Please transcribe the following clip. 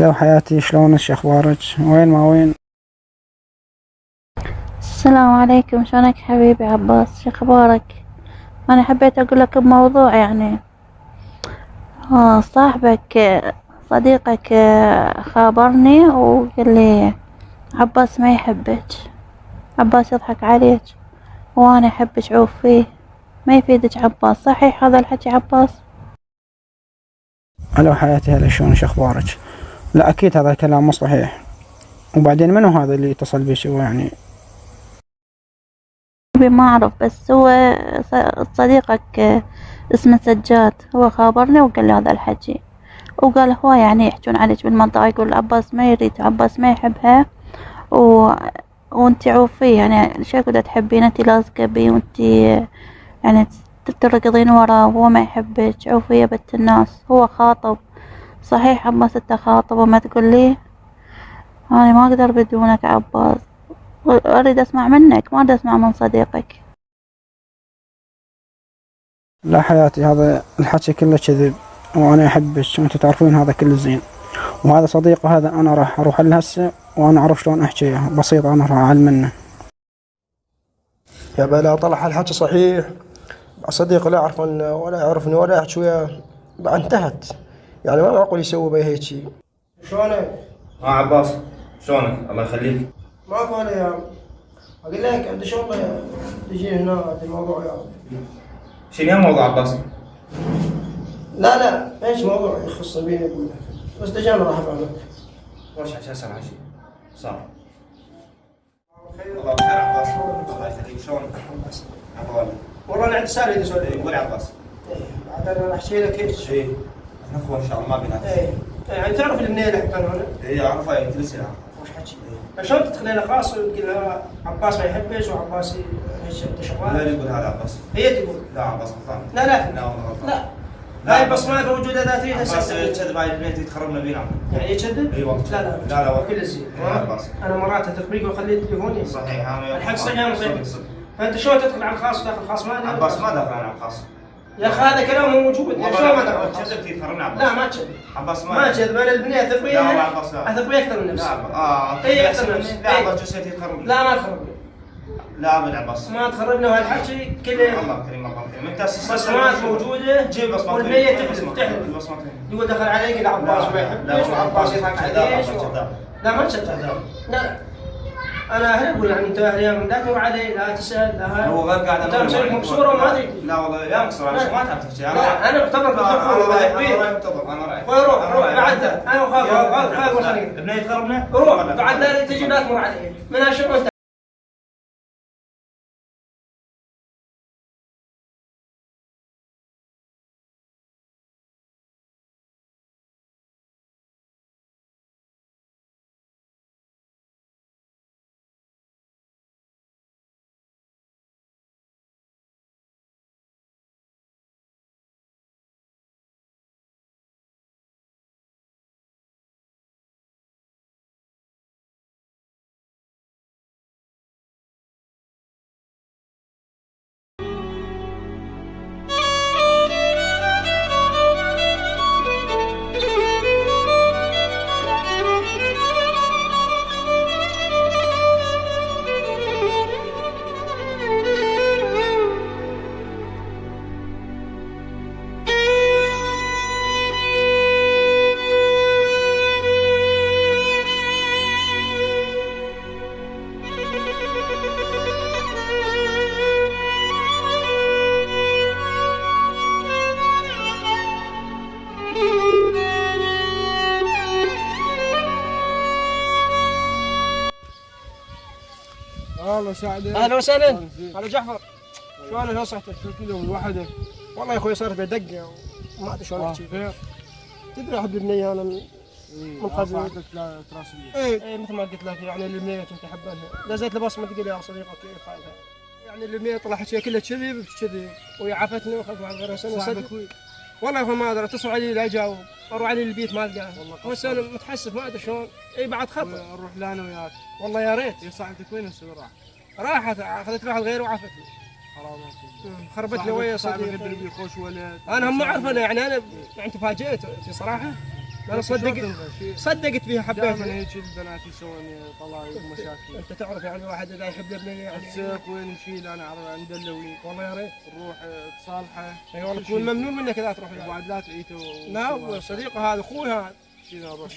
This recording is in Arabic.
هلا حياتي، شلونك؟ شو اخبارك؟ وين ما وين؟ السلام عليكم، شلونك حبيبي عباس؟ شو اخبارك؟ انا حبيت اقول لك بموضوع صاحبك صديقك خابرني وقال لي عباس ما يحبك، عباس يضحك عليك وانا احبك عوف فيه، ما يفيدك عباس. صحيح هذا الحكي عباس؟ هلا حياتي، هلا شلونك؟ شو اخبارك؟ لا اكيد هذا الكلام مو صحيح. وبعدين منو هذا اللي اتصل بيش؟ هو يعني ما اعرف، بس هو صديقك اسمه سجاد، هو خابرني وقال لي هذا الحكي، وقال هو يعني يحجون عليك بالمنطقة، يقول عباس ما يريد، عباس ما يحبها و... وانتي عوفيه، يعني شكله تحبين انتي لازقة بيه وانتي يعني تركضين وراه وهو ما يحبك، عوفيه بنت الناس، هو خاطب. صحيح عباس انت خاطب وما تقول لي؟ انا ما اقدر بدونك عباس، اريد اسمع منك، ما اريد اسمع من صديقك. لا حياتي، هذا الحكي كله كذب، وانا احبك وانتم تعرفون هذا كله زين. وهذا صديقه، هذا انا راح اروح له هسه وانا اعرف شلون احكي بسيط، انا راح اعلم منه. يا بلا طلع هالحكي صحيح. صديقي لا يعرف ولا يعرفني ولا يحكي وياه، انتهت. يعني ما معقول يسوي بي هيك شيء. شلونك؟ عباس، شلونك؟ الله يخليك. ماكو ولا يا اقول لك عندي شغله تجي هنا في الموضوع يا شنو الموضوع عباس؟ لا ايش موضوع يخص بيني وبينك، بس تجانا راح افهمك. وش عشان اسمع شيء صار؟ الله بخير عباس، الله يخليك. شلونك؟ عبالي والله انا عندي سالفه بدي اسولف. قول عباس. بعد انا راح احكي لك ايش. احنا اخوه ان شاء الله، ما بينات. يعني تعرف البنيه اللي حطها هنا؟ اعرفها، تلسي لها. وش حكي؟ شلون تدخل لنا خاص وتقول لها عباس ما يحبش وعباس هيك انت شغال؟ لا يقول هذا عباس. هي تقول. لا عباس غلطان. لا والله غلطان. هاي البصمات موجوده ذاتيه عباس كذب هاي البيت يتخربنا بينا. يعني يكذب؟ اي والله. لا كل زين. عباس انا مرات اثق وخلي تليفوني. صحيح. الحق صحيح انا صدق. فانت شلون تدخل على الخاص وداخل الخاص ما عباس ما دخل على الخاص. يا اخي هذا كلامه موجود، يا شلون ما دخل؟ كذبت يتخربنا عباس. لا ما كذب. عباس ما كذب، انا البنيه اثق لا والله عباس لا. اثق بيه اكثر من نفسي. اي اكثر من نفسي. لا عباس جسيت يتخربنا. لا ما تخربني. لا ابد عباس. ما تخربنا وهالحكي كله. الله كريم الله كريم. انت بصمات موجوده. جيب بصمات. والبنيه تحلف البصمات. يقول دخل علي قال عباس ما يحبش وعباس يضحك عليش. لا ما كذاب. لا انا هنا اقول يعني انت اليوم لا تمر علي، لا تسال، لا هو غير قاعد انت مسوي مكسوره وما ادري. لا والله لا مكسوره، انا ما تعرف شيء. لا انا معتبر انا رايح. روح بعد انا خاف ابني يتخربنا. روح بعد لا تجي لا تمر علي من اشوف انت. الله يساعدك. اهلا وسهلا. هلا جعفر، شلونك؟ شو صحتك؟ شو كذا والوحده؟ والله يا اخوي صارت بدقه وما ادري شلون احكي. خير. تدري احب البنيه انا من قبل. عندك تراسيه. اي مثل ما قلت لك، يعني البنيه كنت احبها، لزيت لبصمه تقول يا صديقك كيف خايفه. يعني البنيه طلع حكي كله كذب كذب، وهي عافتني وخذت على غيرها سنه صدق. والله يا اخوي ما ادري، اتصل علي لا اجاوب، اروح علي البيت ما القاه. هو انا متحسف ما ادري شلون. اي بعد خطر. نروح لا انا وياك. والله يا ريت. يا صاحبتك وين هسه راح؟ راحت اخذت واحد غيره وعافتني. حرام خربت لي ويا صديقي. صاحبك خوش ولد. انا هم ما اعرف، انا يعني انا يعني تفاجئت في صراحه، انا صدقت فيها دائما حبيتها. هيك البنات يسوون طلايق ومشاكل. انت تعرف يعني واحد اذا يحب ابنه يعني السيف وين نشيل انا اعرف عند اللولي. والله يا ريت. نروح تصالحه. اي والله تكون ممنون منك اذا تروح يعني. وبعد لا تعيته. لا صديقه هذا اخوي هذا. كذا روح.